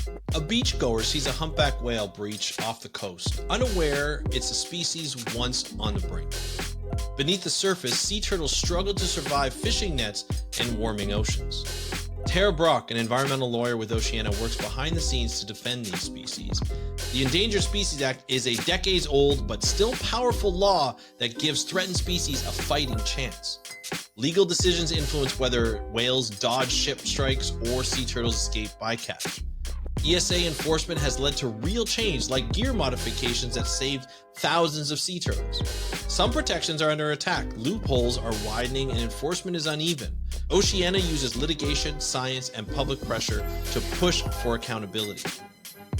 A beachgoer sees a humpback whale breach off the coast, unaware it's a species once on the brink. Beneath the surface, sea turtles struggle to survive fishing nets and warming oceans. Tara Brock, an environmental lawyer with Oceana, works behind the scenes to defend these species. The Endangered Species Act is a decades-old but still powerful law that gives threatened species a fighting chance. Legal decisions influence whether whales dodge ship strikes or sea turtles escape bycatch. ESA enforcement has led to real change, like gear modifications that saved thousands of sea turtles. Some protections are under attack, loopholes are widening, and enforcement is uneven. Oceana uses litigation, science, and public pressure to push for accountability.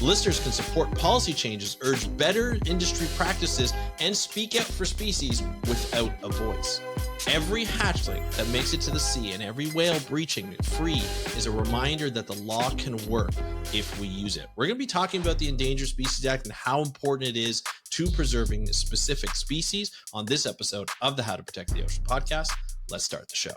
Listeners can support policy changes, urge better industry practices, and speak out for species without a voice. Every hatchling that makes it to the sea and every whale breaching it free is a reminder that the law can work if we use it. We're going to be talking about the Endangered Species Act and how important it is to preserving specific species on this episode of the How to Protect the Ocean podcast. Let's start the show.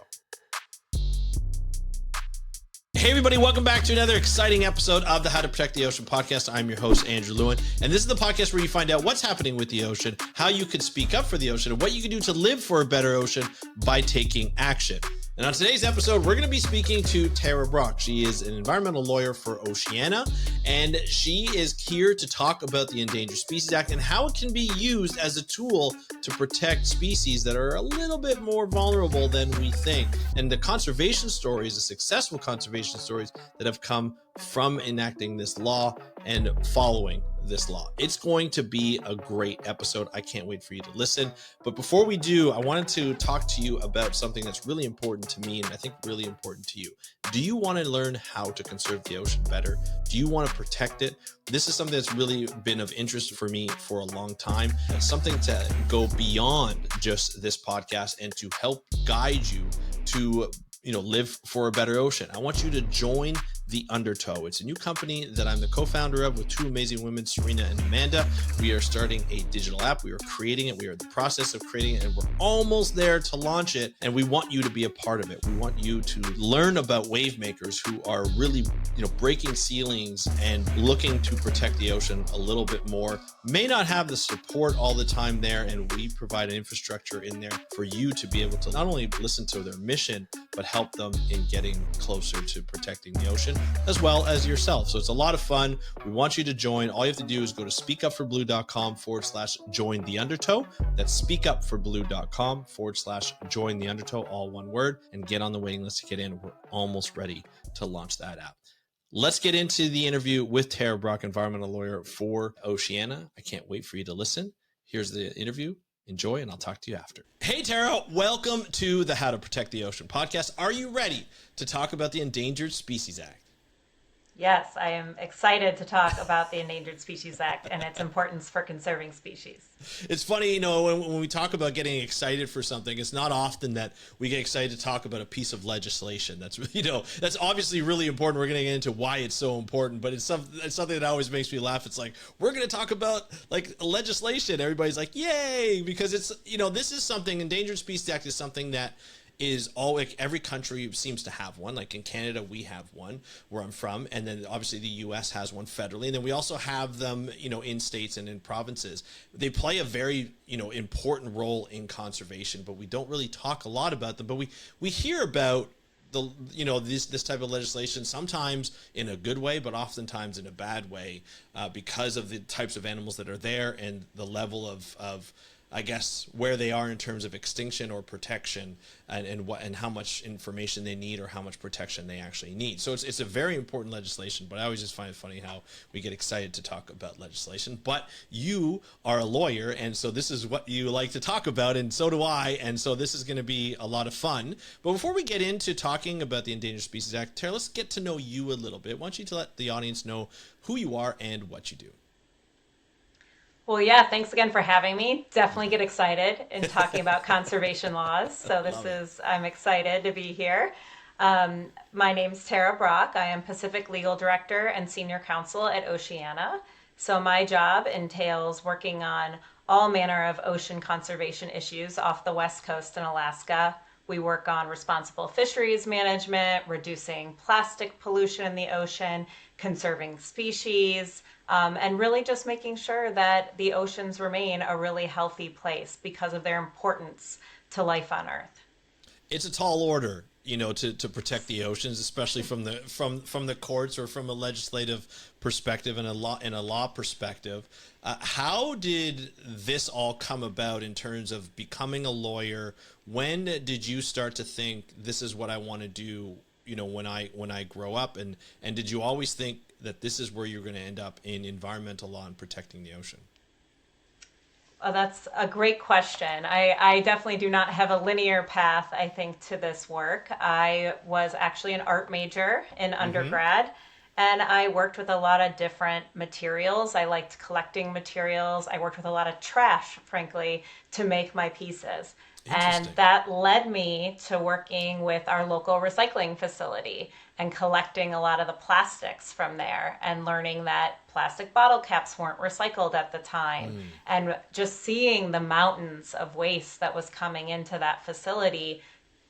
Hey everybody, welcome back to another exciting episode of the How to Protect the Ocean podcast. I'm your host, Andrew Lewin, and this is the podcast where you find out what's happening with the ocean, how you can speak up for the ocean, and what you can do to live for a better ocean by taking action. And on today's episode, we're going to be speaking to Tara Brock. She is an environmental lawyer for Oceana, and she is here to talk about the Endangered Species Act and how it can be used as a tool to protect species that are a little bit more vulnerable than we think. And the conservation stories, the successful conservation stories that have come from enacting this law and following this law. It's going to be a great episode. I can't wait for you to listen. But before we do, I wanted to talk to you about something that's really important to me and I think really important to you. Do you want to learn how to conserve the ocean better? Do you want to protect it? This is something that's really been of interest for me for a long time. It's something to go beyond just this podcast and to help guide you to live for a better ocean. I want you to join The Undertow. It's a new company that I'm the co-founder of with two amazing women, Serena and Amanda. We are starting a digital app. We are creating it. We are in the process of creating it, and we're almost there to launch it. And we want you to be a part of it. We want you to learn about wave makers who are really, breaking ceilings and looking to protect the ocean a little bit more. May not have the support all the time there, and we provide an infrastructure in there for you to be able to not only listen to their mission, but help them in getting closer to protecting the ocean, as well as yourself. So it's a lot of fun. We want you to join. All you have to do is go to speakupforblue.com/join the undertow. That's speakupforblue.com/join the undertow, all one word, and get on the waiting list to get in. We're almost ready to launch that app. Let's get into the interview with Tara Brock, environmental lawyer for Oceana. I can't wait for you to listen. Here's the interview. Enjoy, and I'll talk to you after. Hey, Tara, welcome to the How to Protect the Ocean podcast. Are you ready to talk about the Endangered Species Act? Yes, I am excited to talk about the Endangered Species Act and its importance for conserving species. It's funny, when we talk about getting excited for something, it's not often that we get excited to talk about a piece of legislation. That's, that's obviously really important. We're going to get into why it's so important, but it's something that always makes me laugh. It's like, we're going to talk about legislation. Everybody's like, yay, because it's, this is something, Endangered Species Act is something that is every country seems to have one. Like in Canada, we have one where I'm from. And then obviously the US has one federally. And then we also have them, in states and in provinces. They play a very, important role in conservation, but we don't really talk a lot about them. But we hear about this type of legislation, sometimes in a good way, but oftentimes in a bad way, because of the types of animals that are there and the level of I guess, where they are in terms of extinction or protection, and how much information they need or how much protection they actually need. So it's a very important legislation, but I always just find it funny how we get excited to talk about legislation. But you are a lawyer, and so this is what you like to talk about, and so do I, and so this is going to be a lot of fun. But before we get into talking about the Endangered Species Act, Tara, let's get to know you a little bit. I want you to let the audience know who you are and what you do. Well, yeah, thanks again for having me. Definitely get excited in talking about conservation laws. So I'm excited to be here. My name's Tara Brock. I am Pacific Legal Director and Senior Counsel at Oceana. So my job entails working on all manner of ocean conservation issues off the West Coast in Alaska. We work on responsible fisheries management, reducing plastic pollution in the ocean, conserving species, and really just making sure that the oceans remain a really healthy place because of their importance to life on Earth. It's a tall order, to protect the oceans, especially from the courts or from a legislative perspective and a law perspective. How did this all come about in terms of becoming a lawyer? When did you start to think this is what I want to do? When I grow up, and did you always think that this is where you're going to end up in environmental law and protecting the ocean? Oh, that's a great question. I definitely do not have a linear path, I think, to this work. I was actually an art major in undergrad, and I worked with a lot of different materials. I liked collecting materials. I worked with a lot of trash, frankly, to make my pieces. And that led me to working with our local recycling facility and collecting a lot of the plastics from there and learning that plastic bottle caps weren't recycled at the time. And just seeing the mountains of waste that was coming into that facility,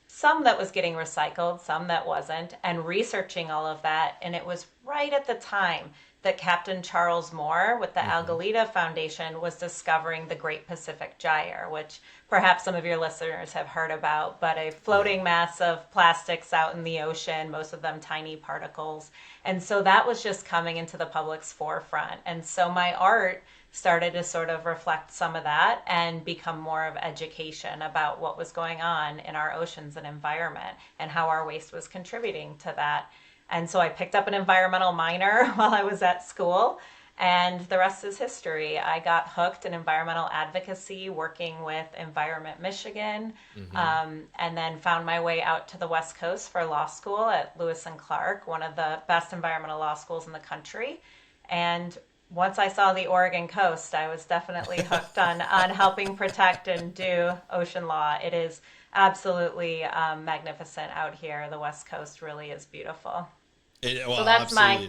some that was getting recycled, some that wasn't, and researching all of that. And it was right at the time that Captain Charles Moore with the Algalita Foundation was discovering the Great Pacific Gyre, which perhaps some of your listeners have heard about, but a floating mass of plastics out in the ocean, most of them tiny particles. And so that was just coming into the public's forefront. And so my art started to sort of reflect some of that and become more of education about what was going on in our oceans and environment and how our waste was contributing to that. And so I picked up an environmental minor while I was at school, and the rest is history. I got hooked in environmental advocacy working with Environment Michigan, and then found my way out to the West Coast for law school at Lewis and Clark, one of the best environmental law schools in the country. And once I saw the Oregon coast, I was definitely hooked on helping protect and do ocean law. It is absolutely magnificent out here. The West Coast really is beautiful. So that's my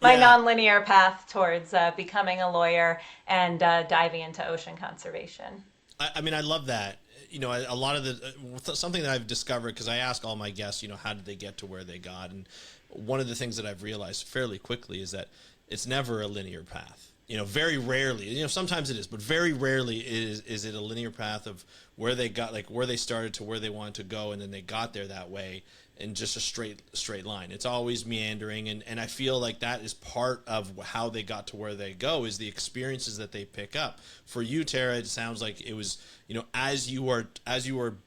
nonlinear path towards becoming a lawyer and diving into ocean conservation. I mean, I love that. A lot of something that I've discovered, because I ask all my guests, how did they get to where they got? And one of the things that I've realized fairly quickly is that it's never a linear path. Very rarely, sometimes it is, but very rarely is it a linear path of where they got, like where they started to where they wanted to go, and then they got there that way in just a straight line. It's always meandering, and I feel like that is part of how they got to where they go, is the experiences that they pick up. For you, Tara, it sounds like it was, as you were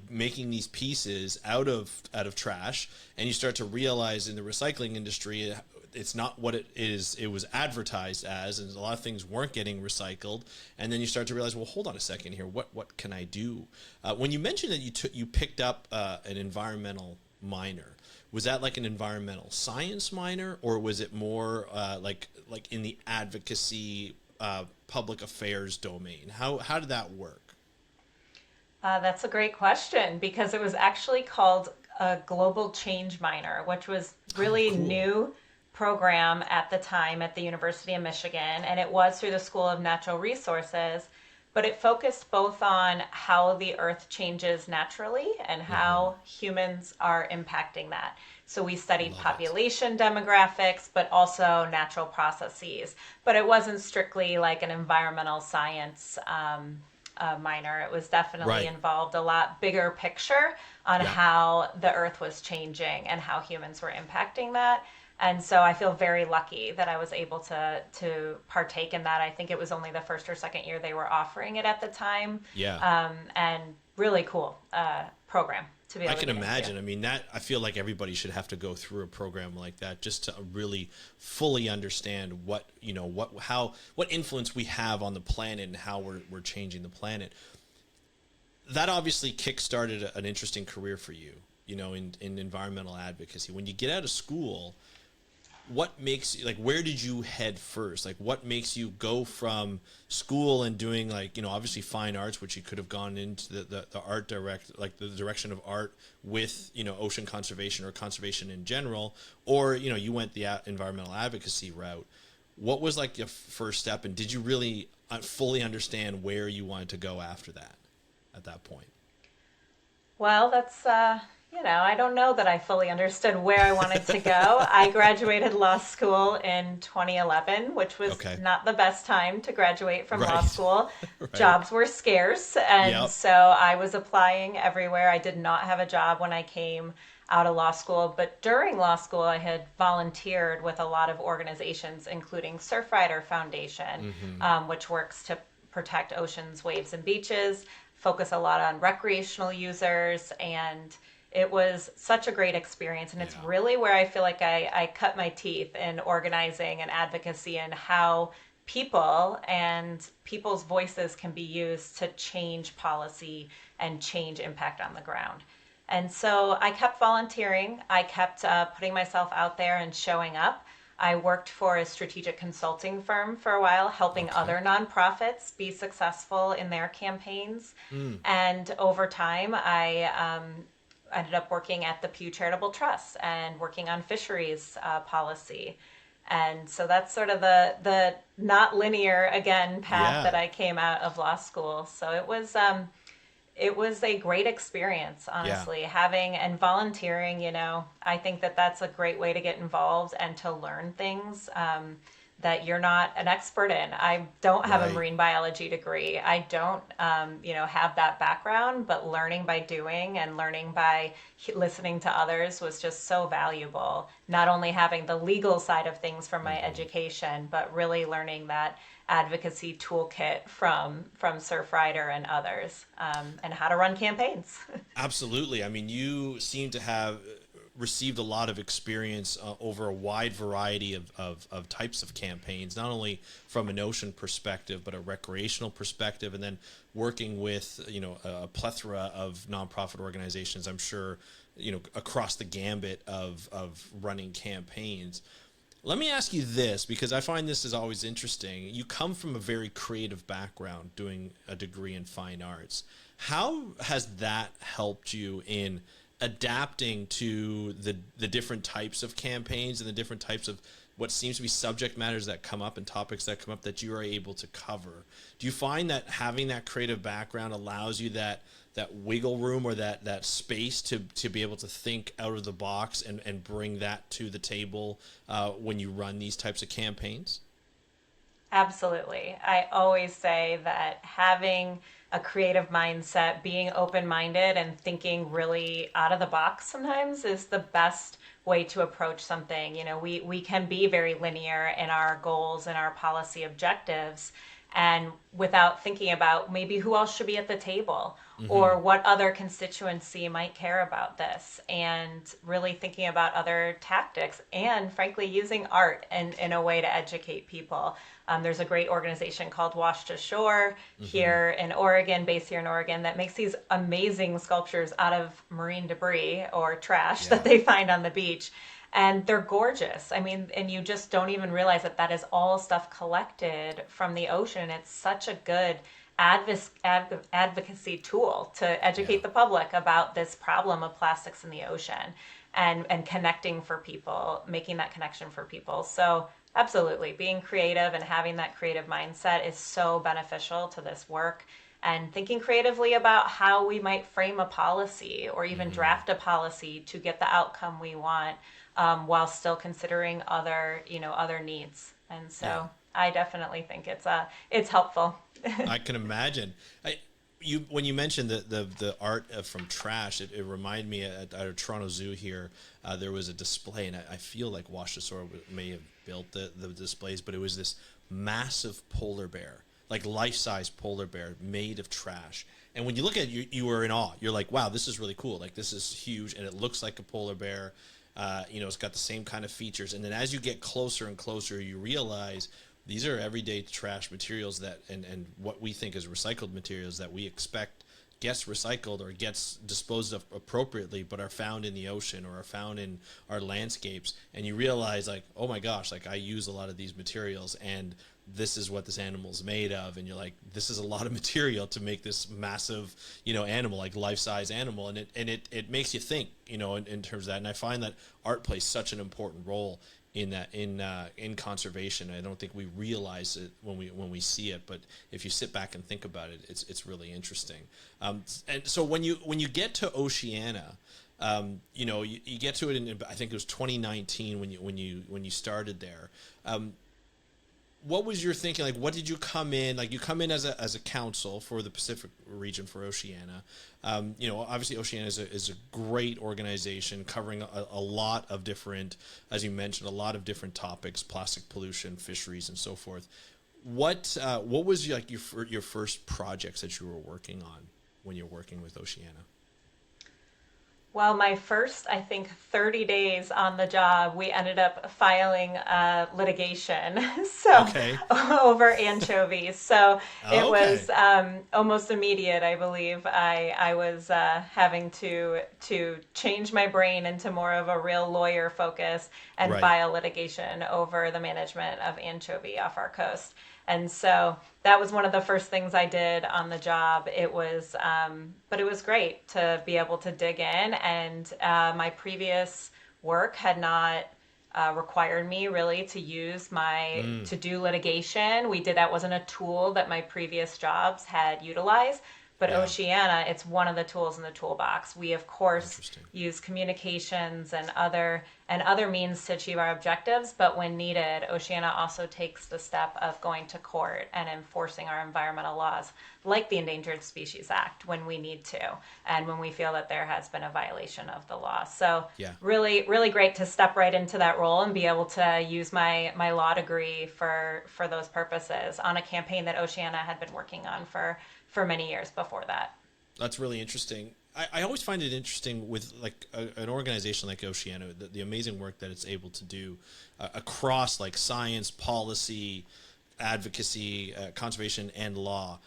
making these pieces out of trash, and you start to realize in the recycling industry it's not what it is. It was advertised as, and a lot of things weren't getting recycled. And then you start to realize, well, hold on a second here. What can I do? When you mentioned that you picked up an environmental minor, was that like an environmental science minor, or was it more like in the advocacy, public affairs domain? How did that work? That's a great question, because it was actually called a global change minor, which was really new program at the time at the University of Michigan, and it was through the School of Natural Resources, but it focused both on how the earth changes naturally and how humans are impacting that. So we studied population demographics, but also natural processes. But it wasn't strictly like an environmental science minor. It was definitely involved a lot bigger picture on how the earth was changing and how humans were impacting that. And so I feel very lucky that I was able to partake in that. I think it was only the first or second year they were offering it at the time. And really cool program to be able to get imagine. into. I mean, I feel like everybody should have to go through a program like that just to really fully understand what influence we have on the planet and how we're changing the planet. That obviously kickstarted an interesting career for you, in environmental advocacy. When you get out of school, what makes you, where did you head first? What makes you go from school and doing obviously fine arts, which you could have gone into the art the direction of art with, ocean conservation or conservation in general, or, you went the environmental advocacy route. What was your first step, and did you really fully understand where you wanted to go after that at that point? Well, that's I don't know that I fully understood where I wanted to go. I graduated law school in 2011, which was Okay. not the best time to graduate from law Right. school. Right. Jobs were scarce, and Yep. so I was applying everywhere. I did not have a job when I came out of law school, but during law school, I had volunteered with a lot of organizations, including Surfrider Foundation, Mm-hmm. which works to protect oceans, waves, and beaches, focus a lot on recreational users, and it was such a great experience. And it's Yeah. really where I feel like I cut my teeth in organizing and advocacy and how people and people's voices can be used to change policy and change impact on the ground. And so I kept volunteering. I kept putting myself out there and showing up. I worked for a strategic consulting firm for a while, helping Okay. other nonprofits be successful in their campaigns. Mm. And over time, I ended up working at the Pew Charitable Trust and working on fisheries policy. And so that's sort of the not linear again path Yeah. that I came out of law school. So it was a great experience, Yeah. honestly, having and volunteering. I think that that's a great way to get involved and to learn things that you're not an expert in. I don't have a Right. marine biology degree. I don't, have that background, but learning by doing and learning by listening to others was just so valuable. Not only having the legal side of things from my Mm-hmm. education, but really learning that advocacy toolkit from Surfrider and others, and how to run campaigns. Absolutely. I mean, you seem to have received a lot of experience over a wide variety of types of campaigns, not only from an ocean perspective, but a recreational perspective, and then working with, a plethora of nonprofit organizations, I'm sure, across the gambit of running campaigns. Let me ask you this, because I find this is always interesting. You come from a very creative background, doing a degree in fine arts. How has that helped you in adapting to the different types of campaigns and the different types of what seems to be subject matters that come up and topics that come up that you are able to cover? Do you find that having that creative background allows you that wiggle room or that space to be able to think out of the box and bring that to the table when you run these types of campaigns? Absolutely. I always say that having a creative mindset, being open minded, and thinking really out of the box sometimes is the best way to approach something. We can be very linear in our goals and our policy objectives, and without thinking about maybe who else should be at the table Mm-hmm. or what other constituency might care about this, and really thinking about other tactics and frankly using art in a way to educate people. There's a great organization called Wash to Shore Mm-hmm. here in Oregon, based here in Oregon, that makes these amazing sculptures out of marine debris or trash that Yeah. they find on the beach. And they're gorgeous. I mean, and you just don't even realize that that is all stuff collected from the ocean. It's such a good advocacy tool to Yeah. educate the public about this problem of plastics in the ocean, and connecting for people, making that connection for people. So absolutely, being creative and having that creative mindset is so beneficial to this work. And thinking creatively about how we might frame a policy or even Mm-hmm. draft a policy to get the outcome we want, while still considering other needs. And Yeah. so I definitely think it's helpful. I can imagine. You when you mentioned the art from trash, it reminded me at our Toronto Zoo here. There was a display, and I feel like Wash the Shore may have built the displays, but it was this massive polar bear, like life-size polar bear made of trash. And when you look at it, you were in awe. You're like, wow, this is really cool. Like, this is huge, and it looks like a polar bear. It's got the same kind of features. And then as you get closer and closer, you realize these are everyday trash materials and what we think is recycled materials that we expect gets recycled or gets disposed of appropriately, but are found in the ocean or are found in our landscapes. And you realize, like, oh my gosh, like I use a lot of these materials, and this is what this animal is made of. And you're like, this is a lot of material to make this massive, animal, like life-size animal. And it makes you think, in terms of that. And I find that art plays such an important role in that, in conservation. I don't think we realize it when we see it, but if you sit back and think about it, it's really interesting. And so when you get to Oceana, You get to it in, I think it was 2019 when you started there. What was your thinking? Like, what did you come in? Like, you come in as a counsel for the Pacific region for Oceana. Obviously Oceana is a great organization covering a lot of different, as you mentioned, a lot of different topics: plastic pollution, fisheries, and so forth. What was your first projects that you were working on when you're working with Oceana? Well, my first, I think, 30 days on the job, we ended up filing litigation so Okay. over anchovies. So it Okay. was almost immediate, I believe. I was having to change my brain into more of a real lawyer focus and Right. file litigation over the management of anchovy off our coast. And so that was one of the first things I did on the job. But it was great to be able to dig in. And my previous work had not required me really to use to do litigation. That wasn't a tool that my previous jobs had utilized. But Yeah. Oceana, it's one of the tools in the toolbox. We of course Interesting. use communications and other means to achieve our objectives, but when needed, Oceana also takes the step of going to court and enforcing our environmental laws, like the Endangered Species Act, when we need to, and when we feel that there has been a violation of the law. So Yeah. really, really great to step right into that role and be able to use my law degree for those purposes on a campaign that Oceana had been working on for many years before that. That's really interesting. I always find it interesting with like an organization like Oceana, the amazing work that it's able to do across like science, policy, advocacy, conservation, and law.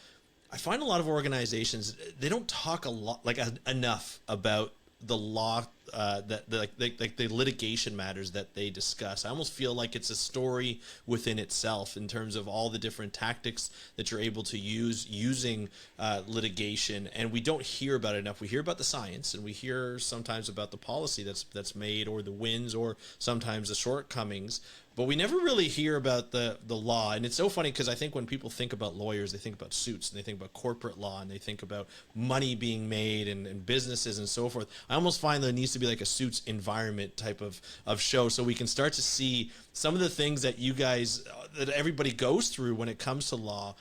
I find a lot of organizations, they don't talk a lot enough about the law, like the litigation matters that they discuss. I almost feel like it's a story within itself in terms of all the different tactics that you're able to use using litigation, and we don't hear about it enough. We hear about the science, and we hear sometimes about the policy that's made, or the wins, or sometimes the shortcomings. But we never really hear about the law. And it's so funny because I think when people think about lawyers, they think about suits, and they think about corporate law, and they think about money being made and businesses and so forth. I almost find there needs to be like a suits environment type of show, so we can start to see some of the things that you guys, that everybody goes through when it comes to law.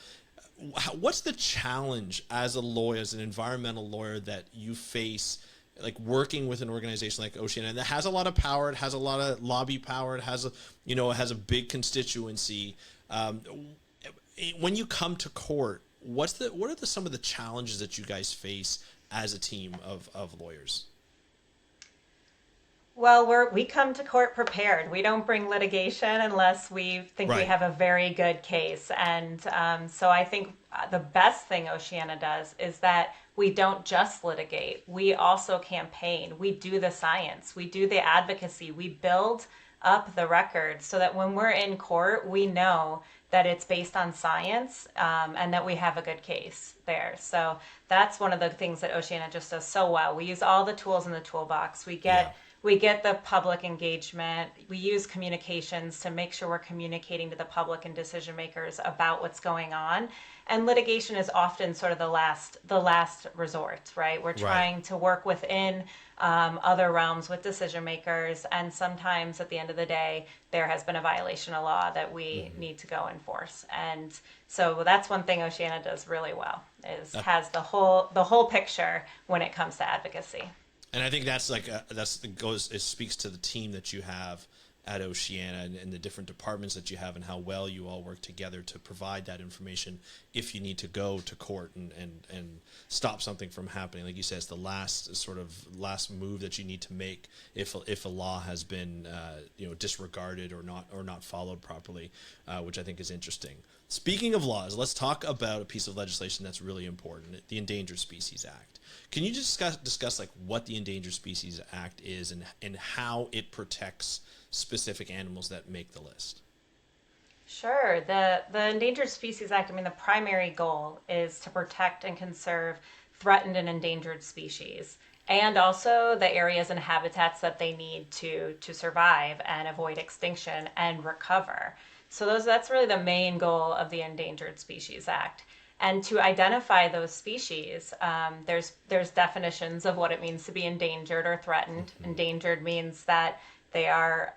What's the challenge as a lawyer, as an environmental lawyer, that you face like working with an organization like Oceana, and that has a lot of power, it has a lot of lobby power, it has a big constituency. When you come to court, what are some of the challenges that you guys face as a team of lawyers? Well, we come to court prepared. We don't bring litigation unless we think we Right. have a very good case. And so I think the best thing Oceana does is that we don't just litigate. We also campaign. We do the science. We do the advocacy. We build up the record so that when we're in court, we know that it's based on science, and that we have a good case there. So that's one of the things that Oceana just does so well. We use all the tools in the toolbox. Yeah. We get the public engagement. We use communications to make sure we're communicating to the public and decision makers about what's going on. And litigation is often sort of the last resort, right? We're Right. trying to work within other realms with decision makers, and sometimes at the end of the day, there has been a violation of law that we need to go enforce. And so that's one thing Oceana does really well, is has the whole picture when it comes to advocacy. And I think it speaks to the team that you have at Oceana, and the different departments that you have, and how well you all work together to provide that information if you need to go to court and stop something from happening. Like you said, it's the last move that you need to make if a law has been disregarded or not followed properly, which I think is interesting. Speaking of laws, let's talk about a piece of legislation that's really important: the Endangered Species Act. Can you just discuss like what the Endangered Species Act is, and how it protects specific animals that make the list? Sure. The Endangered Species Act, I mean, the primary goal is to protect and conserve threatened and endangered species, and also the areas and habitats that they need to survive and avoid extinction and recover. So that's really the main goal of the Endangered Species Act. And to identify those species, there's definitions of what it means to be endangered or threatened. Endangered means that they are,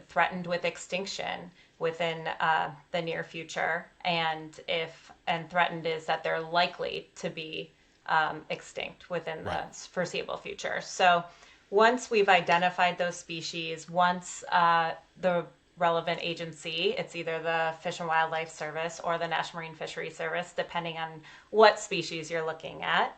threatened with extinction within the near future, and threatened is that they're likely to be extinct within the foreseeable future. So once we've identified those species, once the relevant agency, it's either the Fish and Wildlife Service or the National Marine Fisheries Service, depending on what species you're looking at.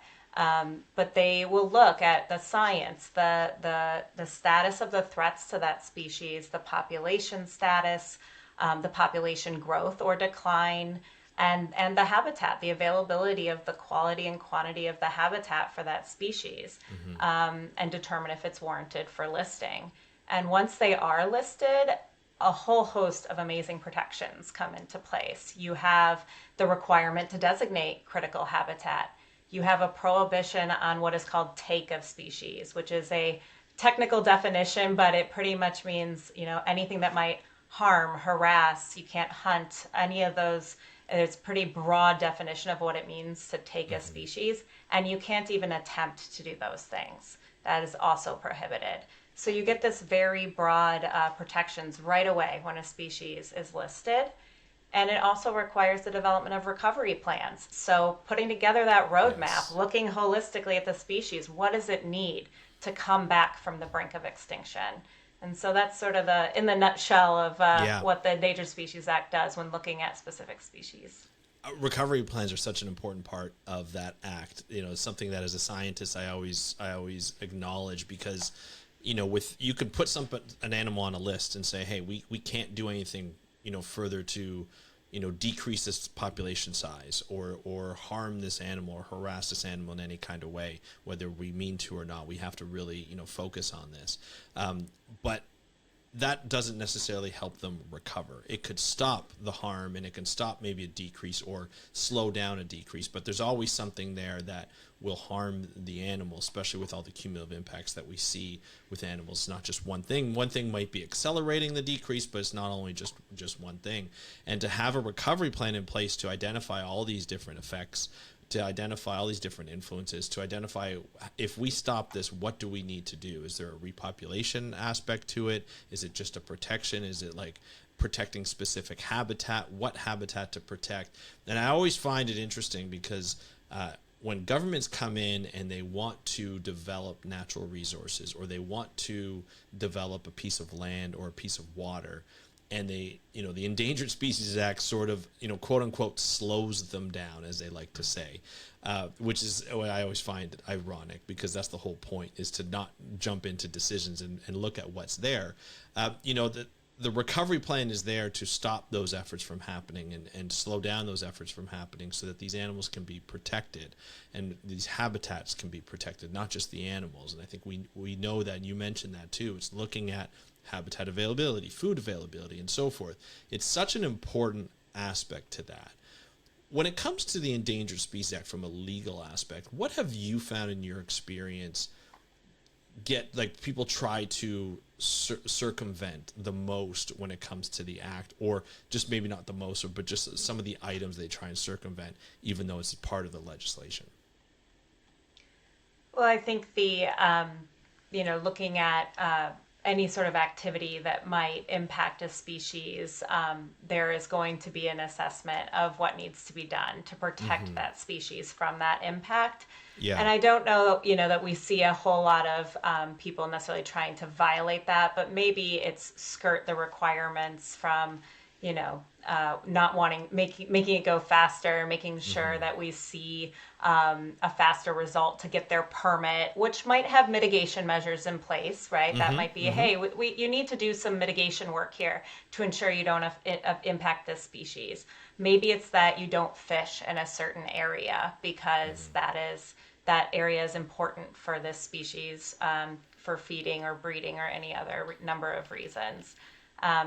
But they will look at the science, the status of the threats to that species, the population status, the population growth or decline, and the habitat, the availability of the quality and quantity of the habitat for that species, and determine if it's warranted for listing. And once they are listed, a whole host of amazing protections come into place. You have the requirement to designate critical habitat. You have a prohibition on what is called take of species, which is a technical definition, but it pretty much means, anything that might harm, harass, you can't hunt, any of those. It's a pretty broad definition of what it means to take a species, and you can't even attempt to do those things. That is also prohibited. So you get this very broad protections right away when a species is listed. And it also requires the development of recovery plans. So putting together that roadmap, looking holistically at the species, what does it need to come back from the brink of extinction? And so that's sort of in the nutshell of what the Endangered Species Act does when looking at specific species. Recovery plans are such an important part of that act. It's something that as a scientist I always acknowledge, because you could put an animal on a list and say, hey, we can't do anything further to decrease this population size or harm this animal or harass this animal in any kind of way, whether we mean to or not. We have to really focus on this, but that doesn't necessarily help them recover. It could stop the harm, and it can stop maybe a decrease or slow down a decrease, but there's always something there that will harm the animal, especially with all the cumulative impacts that we see with animals. It's not just one thing. One thing might be accelerating the decrease, but it's not only just one thing. And to have a recovery plan in place to identify all these different effects, to identify all these different influences, to identify if we stop this, what do we need to do? Is there a repopulation aspect to it? Is it just a protection? Is it like protecting specific habitat? What habitat to protect? And I always find it interesting because when governments come in and they want to develop natural resources, or they want to develop a piece of land or a piece of water, and they, the Endangered Species Act sort of, quote unquote, slows them down, as they like to say, which is what I always find ironic, because that's the whole point, is to not jump into decisions and look at what's there. The recovery plan is there to stop those efforts from happening and slow down those efforts from happening, so that these animals can be protected and these habitats can be protected, not just the animals. And I think we know that, and you mentioned that too. It's looking at habitat availability, food availability, and so forth. It's such an important aspect to that. When it comes to the Endangered Species Act from a legal aspect, what have you found in your experience people try to circumvent the most when it comes to the act, or just maybe not the most, but just some of the items they try and circumvent, even though it's part of the legislation? Well, I think looking at any sort of activity that might impact a species, there is going to be an assessment of what needs to be done to protect that species from that impact. Yeah. And I don't know, that we see a whole lot of people necessarily trying to violate that, but maybe it's skirt the requirements from, not making it go faster, making sure that we see a faster result to get their permit, which might have mitigation measures in place, right? That might be, hey, you need to do some mitigation work here to ensure you don't impact this species. Maybe it's that you don't fish in a certain area because that area is important for this species, for feeding or breeding or any other number of reasons.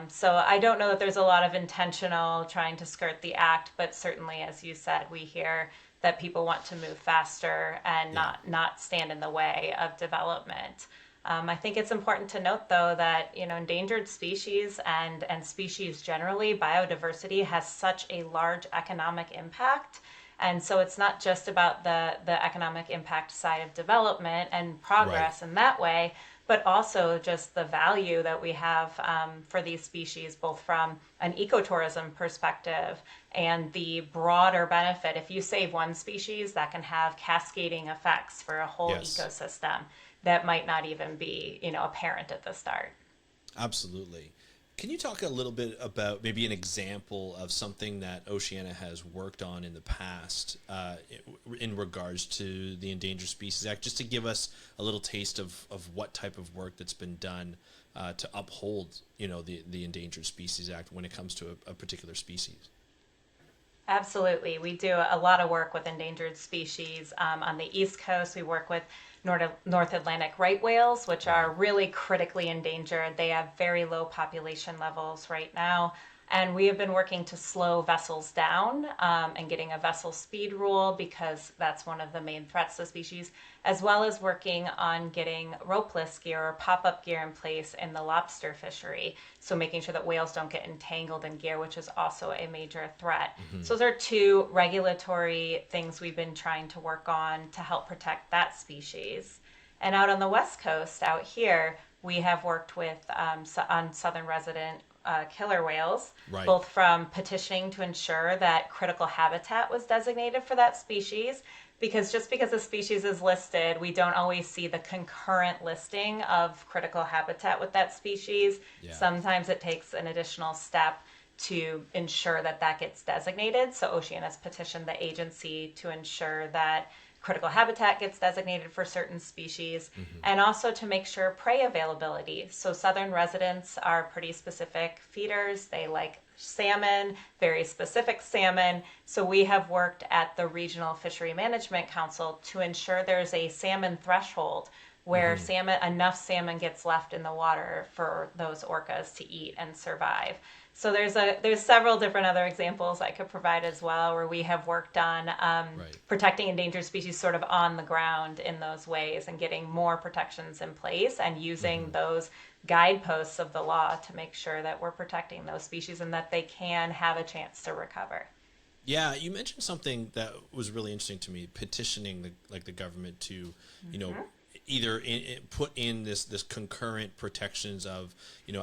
So I don't know that there's a lot of intentional trying to skirt the act, but certainly, as you said, we hear that people want to move faster and not stand in the way of development. I think it's important to note, though, that endangered species and species generally, biodiversity has such a large economic impact, And so it's not just about the economic impact side of development and progress Right. in that way, but also just the value that we have for these species, both from an ecotourism perspective and the broader benefit. If you save one species, that can have cascading effects for a whole Yes. ecosystem that might not even be, apparent at the start. Absolutely. Can you talk a little bit about maybe an example of something that Oceana has worked on in the past in regards to the Endangered Species Act, just to give us a little taste of what type of work that's been done to uphold, the Endangered Species Act when it comes to a particular species? Absolutely. We do a lot of work with endangered species. On the East Coast, we work with North Atlantic right whales, which are Right. really critically endangered. They have very low population levels right now. And we have been working to slow vessels down and getting a vessel speed rule because that's one of the main threats to the species, as well as working on getting ropeless gear or pop-up gear in place in the lobster fishery. So making sure that whales don't get entangled in gear, which is also a major threat. Hmm. So those are two regulatory things we've been trying to work on to help protect that species. And out on the West Coast, out here, we have worked with on southern resident killer whales, Right. both from petitioning to ensure that critical habitat was designated for that species, because just because a species is listed, we don't always see the concurrent listing of critical habitat with that species. Yeah. Sometimes it takes an additional step to ensure that that gets designated. So Oceana's petitioned the agency to ensure that critical habitat gets designated for certain species, Hmm. and also to make sure prey availability. So southern residents are pretty specific feeders. They like salmon, very specific salmon. So we have worked at the Regional Fishery Management Council to ensure there's a salmon threshold where Hmm. enough salmon gets left in the water for those orcas to eat and survive. So there's several different other examples I could provide as well, where we have worked on Right. protecting endangered species sort of on the ground in those ways and getting more protections in place and using Hmm. those guideposts of the law to make sure that we're protecting those species and that they can have a chance to recover. Yeah, you mentioned something that was really interesting to me: petitioning the government to, you know, Mm-hmm. either put in this concurrent protections of,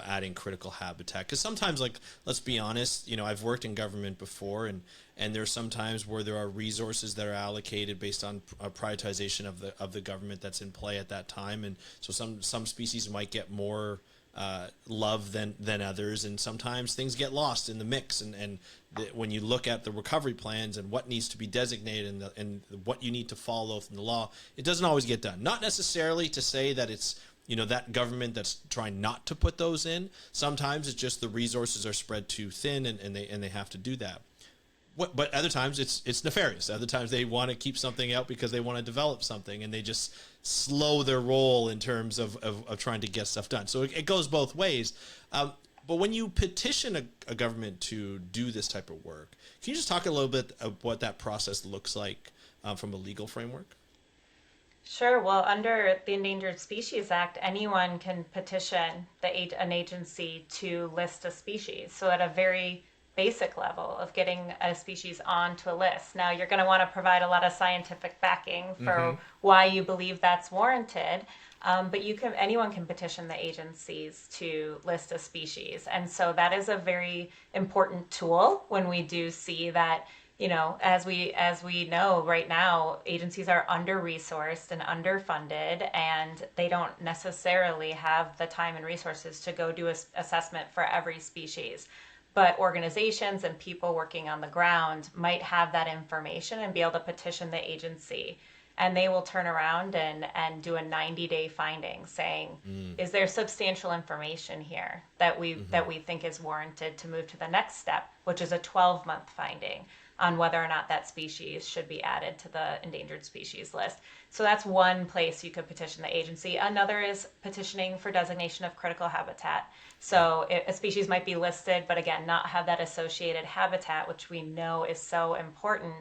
adding critical habitat. Because sometimes, like, let's be honest, I've worked in government before, and there's some times where there are resources that are allocated based on a prioritization of the government that's in play at that time, and so some species might get more love than others, and sometimes things get lost in the mix. And when you look at the recovery plans and what needs to be designated and what you need to follow from the law, it doesn't always get done. Not necessarily to say that it's that government that's trying not to put those in. Sometimes it's just the resources are spread too thin, and they have to do that. But other times it's nefarious. Other times they want to keep something out because they want to develop something, and they just slow their roll in terms of trying to get stuff done. So it goes both ways. But when you petition a government to do this type of work, can you just talk a little bit of what that process looks like from a legal framework? Sure. Well, under the Endangered Species Act, anyone can petition an agency to list a species. So, at a very basic level of getting a species onto a list. Now, you're going to want to provide a lot of scientific backing Mm-hmm. for why you believe that's warranted. But anyone can petition the agencies to list a species, and so that is a very important tool when we do see that, as we know right now, agencies are under resourced and underfunded, and they don't necessarily have the time and resources to go do an assessment for every species. But organizations and people working on the ground might have that information and be able to petition the agency. And they will turn around and do a 90-day finding saying, Mm. is there substantial information here that we Mm-hmm. that we think is warranted to move to the next step, which is a 12-month finding on whether or not that species should be added to the endangered species list. So that's one place you could petition the agency. Another is petitioning for designation of critical habitat. Yeah. So a species might be listed, but again, not have that associated habitat, which we know is so important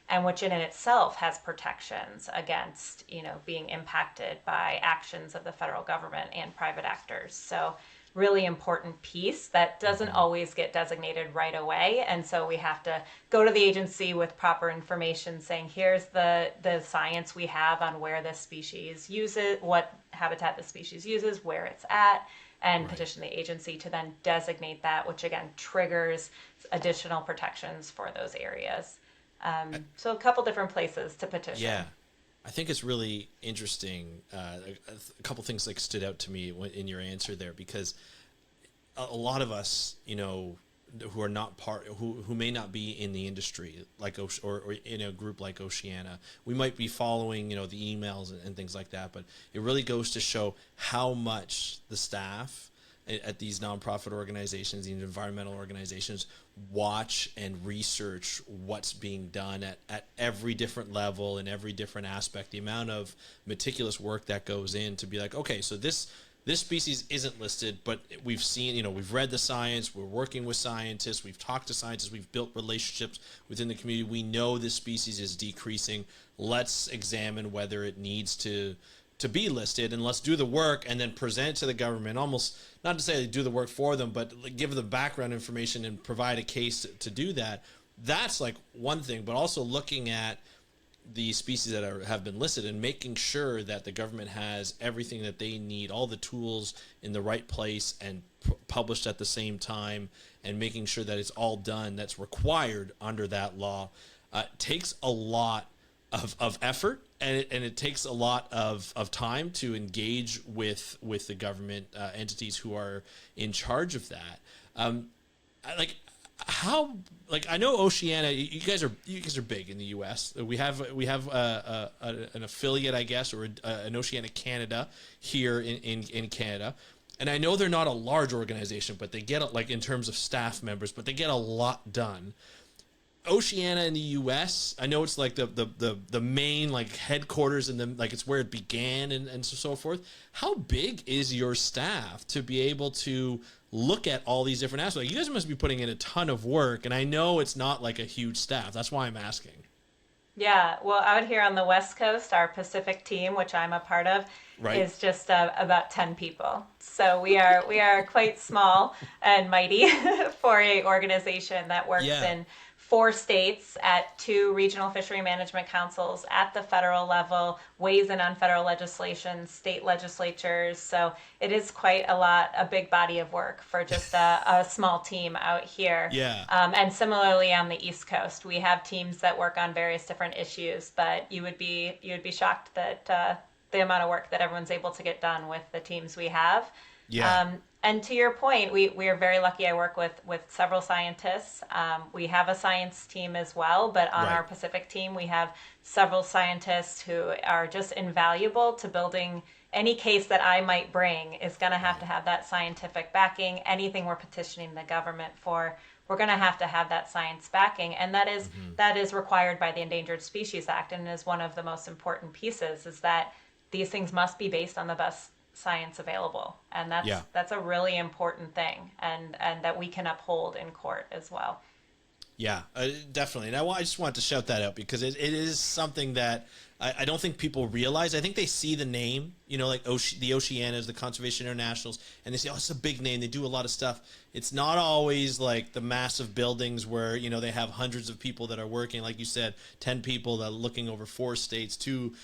and which in itself has protections against, being impacted by actions of the federal government and private actors. So really important piece that doesn't always get designated right away. And so we have to go to the agency with proper information saying, here's the science we have on where this species uses, what habitat the species uses, where it's at, and petition the agency to then designate that, which again triggers additional protections for those areas. So a couple different places to petition. Yeah. I think it's really interesting. A couple things like stood out to me in your answer there, because a lot of us, who are not who may not be in the industry, like or in a group like Oceana, we might be following, the emails and things like that. But it really goes to show how much the staff at these nonprofit organizations, these environmental organizations, watch and research what's being done at every different level and every different aspect. The amount of meticulous work that goes in to be like, okay, so this species isn't listed, but we've seen, we've read the science, we're working with scientists, we've talked to scientists, we've built relationships within the community. We know this species is decreasing. Let's examine whether it needs to be listed, and let's do the work and then present it to the government, almost not to say they do the work for them, but give them background information and provide a case to do that. That's like one thing, but also looking at the species that have been listed and making sure that the government has everything that they need, all the tools in the right place and published at the same time, and making sure that it's all done that's required under that law, takes a lot of effort, and it takes a lot of time to engage with the government entities who are in charge of that. I know Oceana, you guys are big in the U.S. We have an affiliate, I guess, or an Oceana Canada here in Canada. And I know they're not a large organization, but they get, like, in terms of staff members, but they get a lot done. Oceana in the U.S., I know it's like the main, like, headquarters, and then, like, it's where it began and so forth. How big is your staff to be able to look at all these different aspects? You guys must be putting in a ton of work, and I know it's not like a huge staff. That's why I'm asking. Yeah, well, out here on the West Coast, our Pacific team, which I'm a part of, is just about 10 people. So we are quite small and mighty for a organization that works in 4 states, at 2 regional fishery management councils, at the federal level, weighs in on federal legislation, state legislatures. So it is quite a big body of work for just a small team out here. Yeah. And similarly on the East Coast, we have teams that work on various different issues, but you would be shocked that the amount of work that everyone's able to get done with the teams we have. Yeah. And to your point, we are very lucky. I work with several scientists. We have a science team as well, but on our Pacific team, we have several scientists who are just invaluable to building. Any case that I might bring is going to have that scientific backing. Anything we're petitioning the government for, we're going to have that science backing. And that is required by the Endangered Species Act, and is one of the most important pieces, is that these things must be based on the best science available, and that's a really important thing, and that we can uphold in court as well. Yeah, definitely. And I just want to shout that out, because it is something that I don't think people realize. I think they see the name, like the Oceanas, the Conservation Internationals, and they say, oh, it's a big name, they do a lot of stuff. It's not always like the massive buildings where, they have hundreds of people that are working, like you said, 10 people that are looking over 4 states, 2,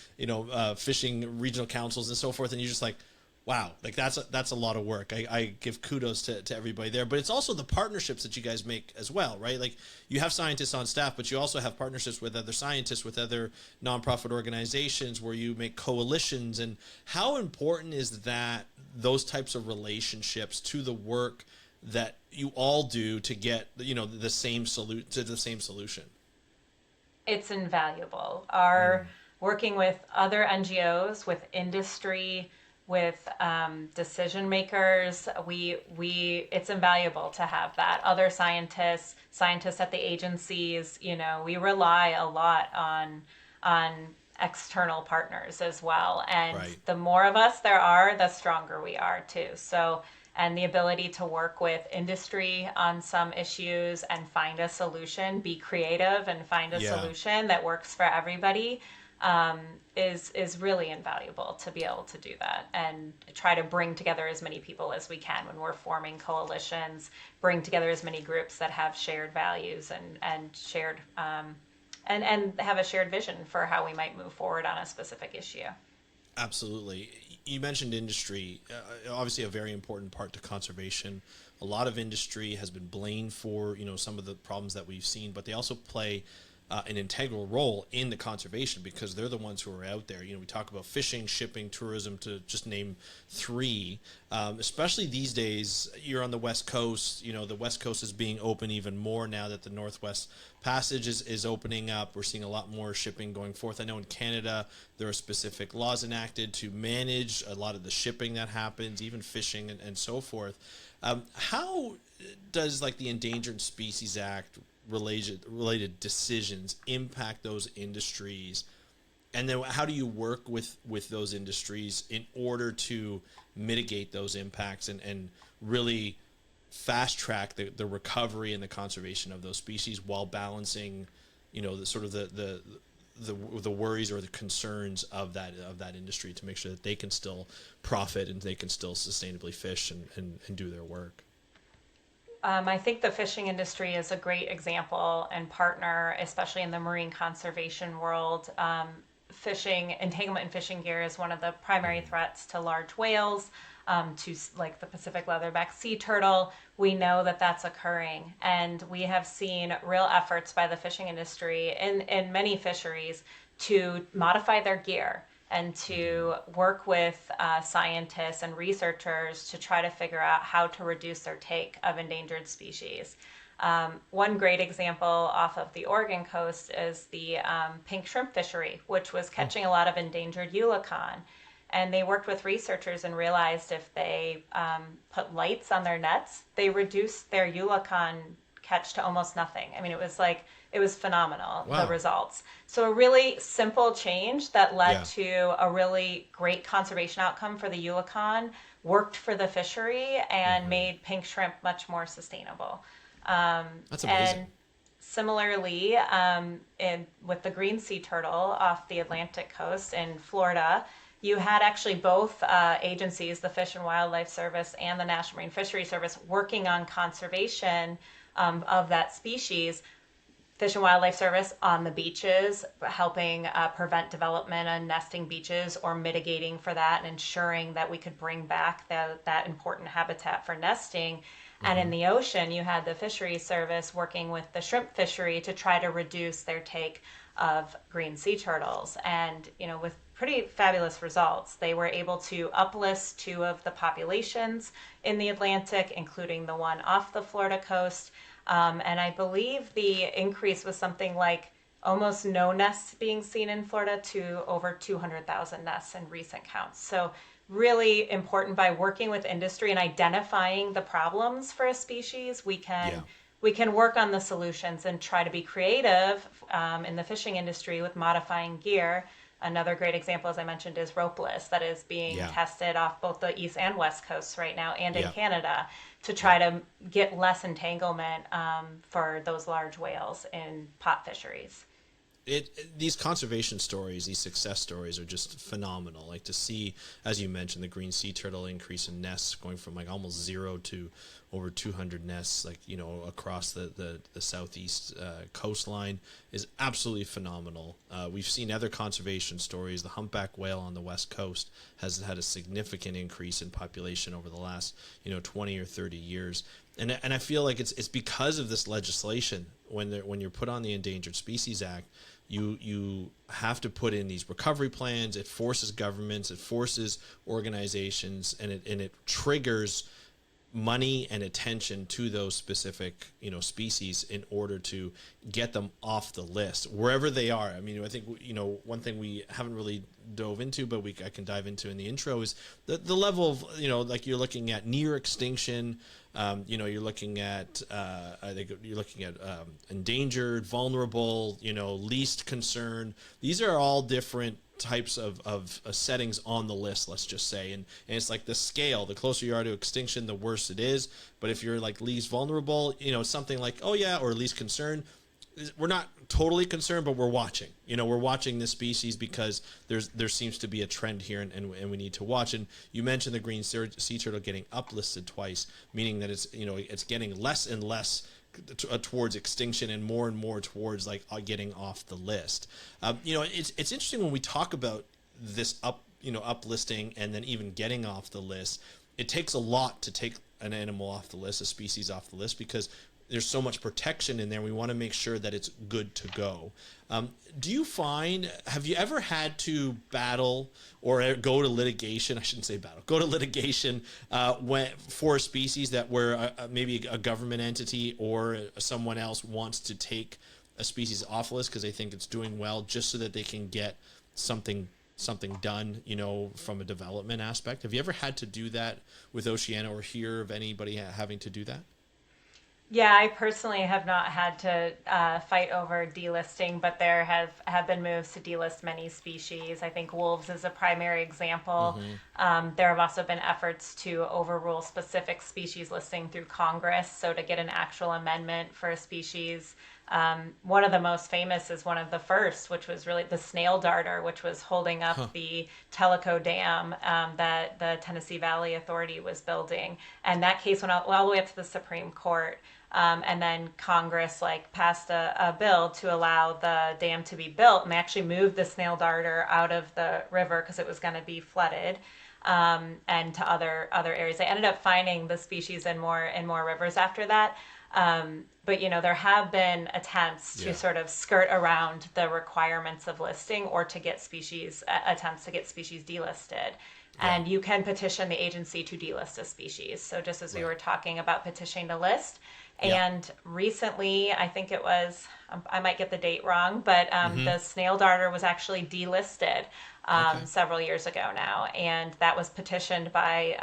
fishing regional councils and so forth, and you're just like, wow, like that's a lot of work. I give kudos to everybody there, but it's also the partnerships that you guys make as well, right? Like, you have scientists on staff, but you also have partnerships with other scientists, with other nonprofit organizations, where you make coalitions. And how important is that, those types of relationships, to the work that you all do to get, the same solution? It's invaluable. Our working with other NGOs, with industry, with decision makers, it's invaluable to have that. Other scientists at the agencies, we rely a lot on external partners as well. And the more of us there are, the stronger we are too. So, and the ability to work with industry on some issues and find a solution, be creative and find a solution that works for everybody. is really invaluable to be able to do that and try to bring together as many people as we can when we're forming coalitions, bring together as many groups that have shared values and shared and have a shared vision for how we might move forward on a specific issue. Absolutely. You mentioned industry, obviously a very important part to conservation. A lot of industry has been blamed for, some of the problems that we've seen, but they also play an integral role in the conservation because they're the ones who are out there. We talk about fishing, shipping, tourism, to just name three. Especially these days, you're on the West Coast. The West Coast is being open even more now that the Northwest Passage is opening up. We're seeing a lot more shipping going forth. I know in Canada, there are specific laws enacted to manage a lot of the shipping that happens, even fishing and so forth. How does the Endangered Species Act related decisions impact those industries, and then how do you work with those industries in order to mitigate those impacts and really fast track the recovery and the conservation of those species while balancing the sort of the worries or the concerns of that industry to make sure that they can still profit and they can still sustainably fish and do their work? I think the fishing industry is a great example and partner, especially in the marine conservation world. Fishing, entanglement in fishing gear is one of the primary threats to large whales, to the Pacific leatherback sea turtle. We know that that's occurring, and we have seen real efforts by the fishing industry in many fisheries to modify their gear and to work with scientists and researchers to try to figure out how to reduce their take of endangered species. One great example off of the Oregon coast is the pink shrimp fishery, which was catching a lot of endangered eulachon. And they worked with researchers and realized if they put lights on their nets, they reduced their eulachon catch to almost nothing. I mean, it was phenomenal, wow, the results. So a really simple change that led to a really great conservation outcome for the eulachon, worked for the fishery, and made pink shrimp much more sustainable. That's amazing. And similarly, with the green sea turtle off the Atlantic coast in Florida, you had actually both agencies, the Fish and Wildlife Service and the National Marine Fisheries Service, working on conservation of that species. Fish and Wildlife Service on the beaches, helping prevent development on nesting beaches or mitigating for that and ensuring that we could bring back that important habitat for nesting. And in the ocean, you had the Fisheries Service working with the shrimp fishery to try to reduce their take of green sea turtles. And, with pretty fabulous results. They were able to uplist two of the populations in the Atlantic, including the one off the Florida coast. And I believe the increase was something like almost no nests being seen in Florida to over 200,000 nests in recent counts. So really important, by working with industry and identifying the problems for a species, we can work on the solutions and try to be creative in the fishing industry with modifying gear. Another great example, as I mentioned, is ropeless that is being tested off both the east and west coasts right now, and in Canada, to try to get less entanglement for those large whales in pot fisheries. These conservation stories, these success stories are just phenomenal. Like to see, as you mentioned, the green sea turtle increase in nests going from almost 0 to over 200 nests, across the southeast coastline is absolutely phenomenal. We've seen other conservation stories. The humpback whale on the west coast has had a significant increase in population over the last 20 or 30 years. And I feel like it's because of this legislation. When you're put on the Endangered Species Act, you have to put in these recovery plans. It forces governments, it forces organizations, and it triggers money and attention to those specific species in order to get them off the list wherever they are. I mean, I think one thing we haven't really dove into, but I can dive into in the intro, is the level of you're looking at near extinction. You're looking at I think you're looking at endangered, vulnerable, least concern. These are all different types of settings on the list, let's just say, and it's like the scale. The closer you are to extinction, the worse it is. But if you're least vulnerable, something like or least concern, we're not totally concerned, but we're watching. We're watching this species because there seems to be a trend here, and we need to watch. And you mentioned the green sea turtle getting uplisted twice, meaning that it's getting less and less towards extinction and more towards getting off the list. It's interesting when we talk about this uplisting and then even getting off the list. It takes a lot to take an animal off the list, a species off the list, because there's so much protection in there. We want to make sure that it's good to go. Have you ever had to battle or go to litigation? I shouldn't say battle, go to litigation for a species where maybe a government entity or someone else wants to take a species off the list because they think it's doing well, just so that they can get something done, from a development aspect? Have you ever had to do that with Oceana or hear of anybody having to do that? Yeah, I personally have not had to fight over delisting, but there have been moves to delist many species. I think wolves is a primary example. There have also been efforts to overrule specific species listing through Congress, so to get an actual amendment for a species. One of the most famous is one of the first, which was really the snail darter, which was holding up the Tellico Dam that the Tennessee Valley Authority was building. And that case went all the way up to the Supreme Court. And then Congress passed a bill to allow the dam to be built, and they actually moved the snail darter out of the river because it was going to be flooded, and to other areas. They ended up finding the species in more rivers after that. But there have been attempts to sort of skirt around the requirements of listing, or to get attempts to get species delisted. And you can petition the agency to delist a species. So just as we were talking about petitioning to list. And recently, I think it was, I might get the date wrong, but the snail darter was actually delisted several years ago now. And that was petitioned by,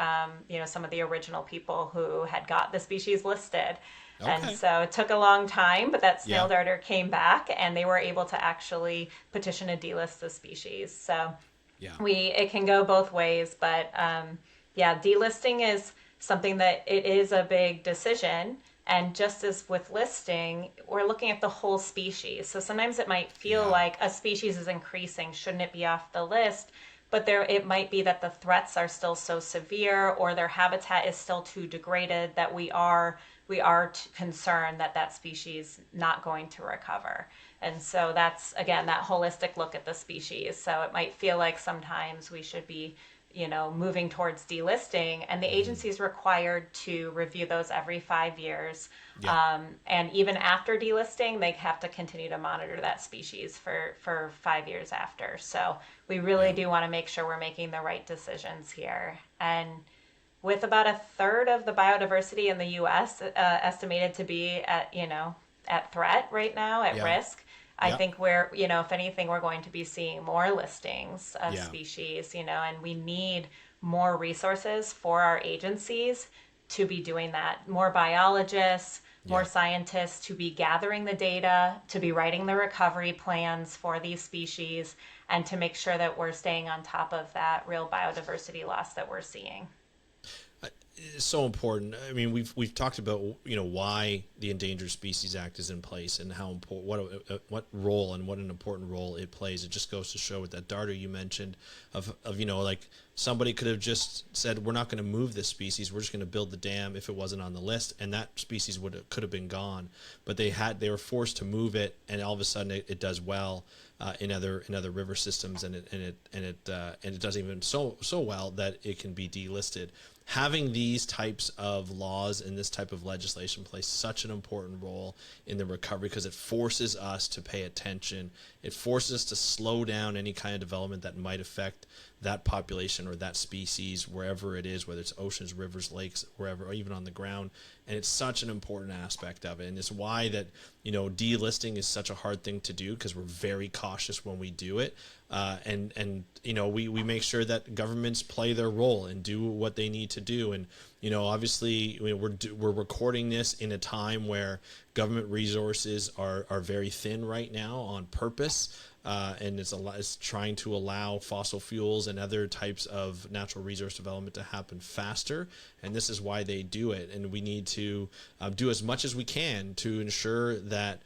some of the original people who had got the species listed. Okay. And so it took a long time, but that snail darter came back, and they were able to actually petition to delist the species. So it can go both ways, but delisting is something that it is a big decision. And just as with listing, we're looking at the whole species. So sometimes it might feel like a species is increasing. Shouldn't it be off the list? But it might be that the threats are still so severe, or their habitat is still too degraded, that we are concerned that species not going to recover. And so that's, again, that holistic look at the species. So it might feel like sometimes we should be moving towards delisting, and the agency is required to review those every 5 years. And even after delisting, they have to continue to monitor that species for 5 years after. So we really do want to make sure we're making the right decisions here. And with about a third of the biodiversity in the U.S. Estimated to be at threat right now, at risk, I think we're, if anything, we're going to be seeing more listings of species, and we need more resources for our agencies to be doing that. More biologists, more scientists to be gathering the data, to be writing the recovery plans for these species, and to make sure that we're staying on top of that real biodiversity loss that we're seeing. It's so important. I mean, we've talked about why the Endangered Species Act is in place, and how important, what role and what an important role it plays. It just goes to show with that darter you mentioned of somebody could have just said, we're not going to move this species, we're just going to build the dam if it wasn't on the list, and that species could have been gone. But they were forced to move it, and all of a sudden it does well in other river systems, and it does even so well that it can be delisted. Having these types of laws and this type of legislation plays such an important role in the recovery, because it forces us to pay attention. It forces us to slow down any kind of development that might affect that population or that species, wherever it is, whether it's oceans, rivers, lakes, wherever, or even on the ground. And it's such an important aspect of it. And it's why that, delisting is such a hard thing to do, because we're very cautious when we do it. We make sure that governments play their role and do what they need to do. And, obviously we're recording this in a time where government resources are very thin right now on purpose. And it's trying to allow fossil fuels and other types of natural resource development to happen faster. And this is why they do it. And we need to do as much as we can to ensure that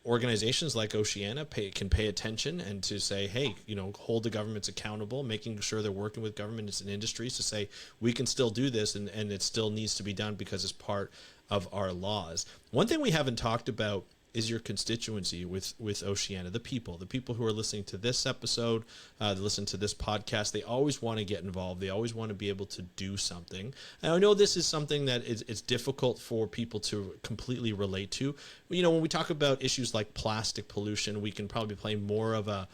organizations like Oceana can pay attention and to say, hey, hold the governments accountable, making sure they're working with governments and industries to say, we can still do this and it still needs to be done because it's part of our laws. One thing we haven't talked about is your constituency with Oceana, the people who are listening to this episode, listen to this podcast. They always want to get involved. They always want to be able to do something. And I know this is something that it's difficult for people to completely relate to. When we talk about issues like plastic pollution, we can probably play more of a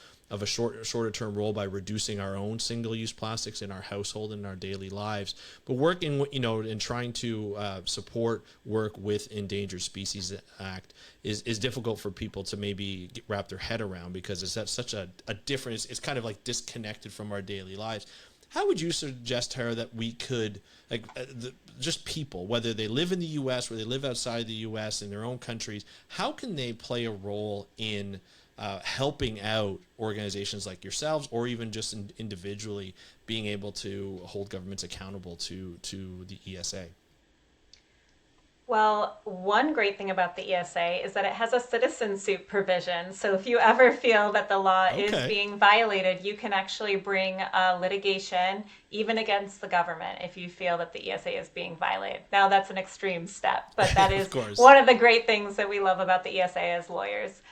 shorter term role by reducing our own single-use plastics in our household and in our daily lives. But working, and trying to support work with Endangered Species Act is difficult for people to maybe wrap their head around, because it's such a different, it's kind of like disconnected from our daily lives. How would you suggest, Tara, that we could, just people, whether they live in the U.S. or they live outside the U.S. in their own countries, how can they play a role in helping out organizations like yourselves, or even just individually being able to hold governments accountable to the ESA? Well, one great thing about the ESA is that it has a citizen suit provision. So if you ever feel that the law is being violated, you can actually bring litigation even against the government if you feel that the ESA is being violated. Now, that's an extreme step, but that is one of the great things that we love about the ESA as lawyers.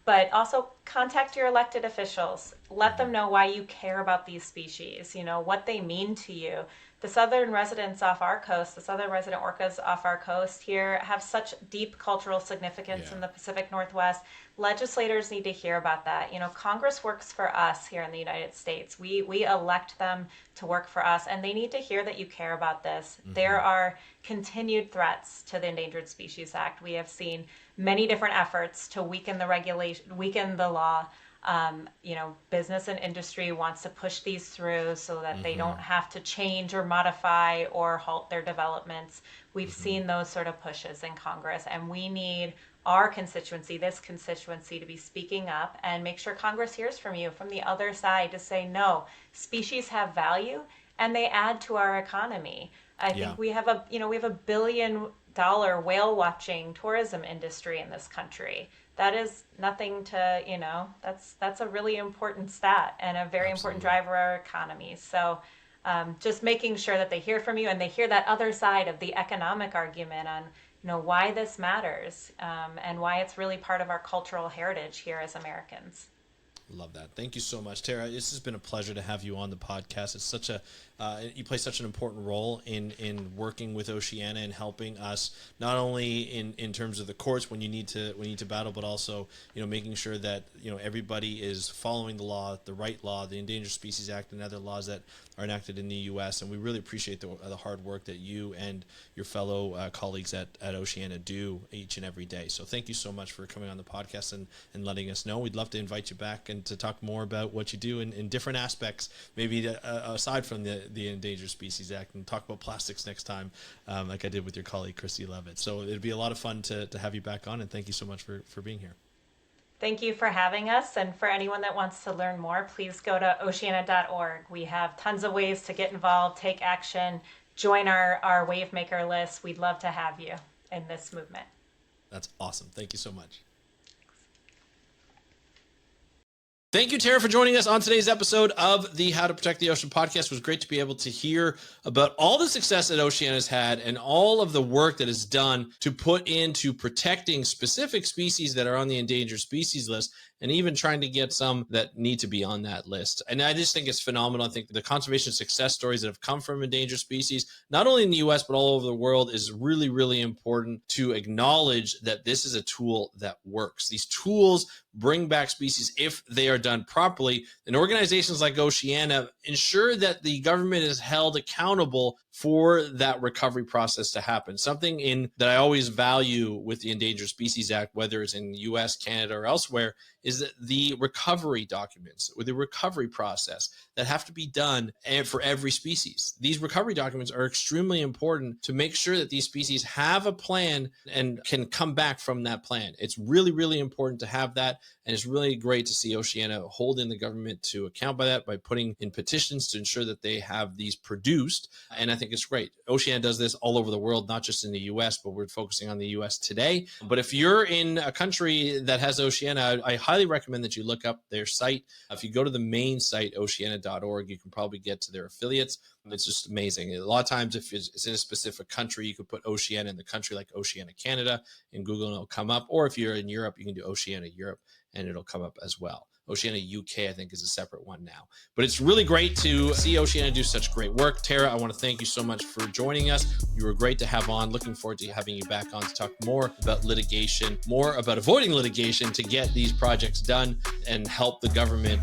But also contact your elected officials. Let them know why you care about these species, what they mean to you. The southern residents off our coast, the southern resident orcas off our coast here have such deep cultural significance in the Pacific Northwest. Legislators need to hear about that. Congress works for us here in the United States. We elect them to work for us, and they need to hear that you care about this. Mm-hmm. There are continued threats to the Endangered Species Act. We have seen many different efforts to weaken the regulation, weaken the law. Business and industry wants to push these through so that they don't have to change or modify or halt their developments. We've seen those sort of pushes in Congress, and we need our constituency, this constituency, to be speaking up and make sure Congress hears from you, from the other side, to say, no, species have value and they add to our economy. I think we have a $1 billion whale watching tourism industry in this country. That is nothing to, that's a really important stat and a very important driver of our economy. So just making sure that they hear from you and they hear that other side of the economic argument on, why this matters and why it's really part of our cultural heritage here as Americans. Love that. Thank you so much, Tara. This has been a pleasure to have you on the podcast. It's such a you play such an important role in working with Oceana and helping us not only in terms of the courts when you need to battle, but also making sure that everybody is following the law, the right law, the Endangered Species Act, and other laws that are enacted in the U.S. And we really appreciate the hard work that you and your fellow colleagues at Oceana do each and every day. So thank you so much for coming on the podcast and letting us know. We'd love to invite you back and to talk more about what you do in different aspects, maybe aside from the Endangered Species Act, and talk about plastics next time, like I did with your colleague, Christy Levitt. So it'd be a lot of fun to have you back on, and thank you so much for being here. Thank you for having us. And for anyone that wants to learn more, please go to oceana.org. We have tons of ways to get involved, take action, join our Wavemaker list. We'd love to have you in this movement. That's awesome. Thank you so much. Thank you, Tara, for joining us on today's episode of the How to Protect the Ocean podcast. It was great to be able to hear about all the success that Oceana has had and all of the work that is done to put into protecting specific species that are on the endangered species list, and even trying to get some that need to be on that list. And I just think it's phenomenal. I think the conservation success stories that have come from endangered species, not only in the U.S., but all over the world, is really, really important to acknowledge that this is a tool that works. These tools bring back species if they are done properly. And organizations like Oceana ensure that the government is held accountable for that recovery process to happen. Something that I always value with the Endangered Species Act, whether it's in the US, Canada, or elsewhere, is that the recovery documents or the recovery process that have to be done for every species. These recovery documents are extremely important to make sure that these species have a plan and can come back from that plan. It's really, really important to have that. And it's really great to see Oceana holding the government to account by that, by putting in petitions to ensure that they have these produced. And I think think it's great. Oceana does this all over the world, not just in the US, but we're focusing on the US today. But if you're in a country that has Oceana, I highly recommend that you look up their site. If you go to the main site, oceana.org, you can probably get to their affiliates. It's just amazing. A lot of times, if it's in a specific country, you could put Oceana in the country, like Oceana, Canada, in Google, and it'll come up. Or if you're in Europe, you can do Oceana, Europe, and it'll come up as well. Oceana UK, I think, is a separate one now. But it's really great to see Oceana do such great work. Tara, I want to thank you so much for joining us. You were great to have on. Looking forward to having you back on to talk more about litigation, more about avoiding litigation to get these projects done and help the government,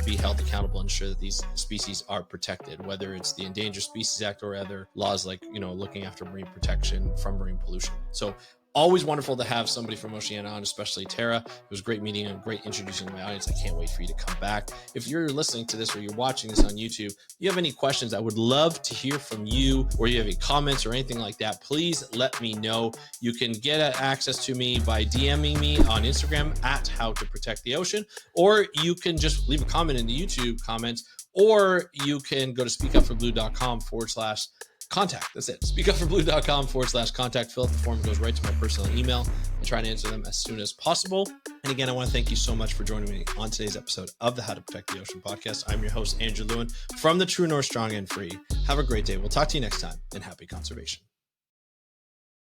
be held accountable and ensure that these species are protected, whether it's the Endangered Species Act or other laws like, looking after marine protection from marine pollution. So always wonderful to have somebody from Oceana on, especially Tara. It was great meeting and great introducing my audience. I can't wait for you to come back. If you're listening to this or you're watching this on YouTube, you have any questions, I would love to hear from you, or you have any comments or anything like that, please let me know. You can get access to me by DMing me on Instagram at How to Protect the Ocean, or you can just leave a comment in the YouTube comments, or you can go to speakupforblue.com/contact. That's it. Speakupforblue.com/contact. Fill out the form. It goes right to my personal email. I try to answer them as soon as possible. And again, I want to thank you so much for joining me on today's episode of the How to Protect the Ocean podcast. I'm your host, Andrew Lewin, from the True North Strong and Free. Have a great day. We'll talk to you next time, and happy conservation.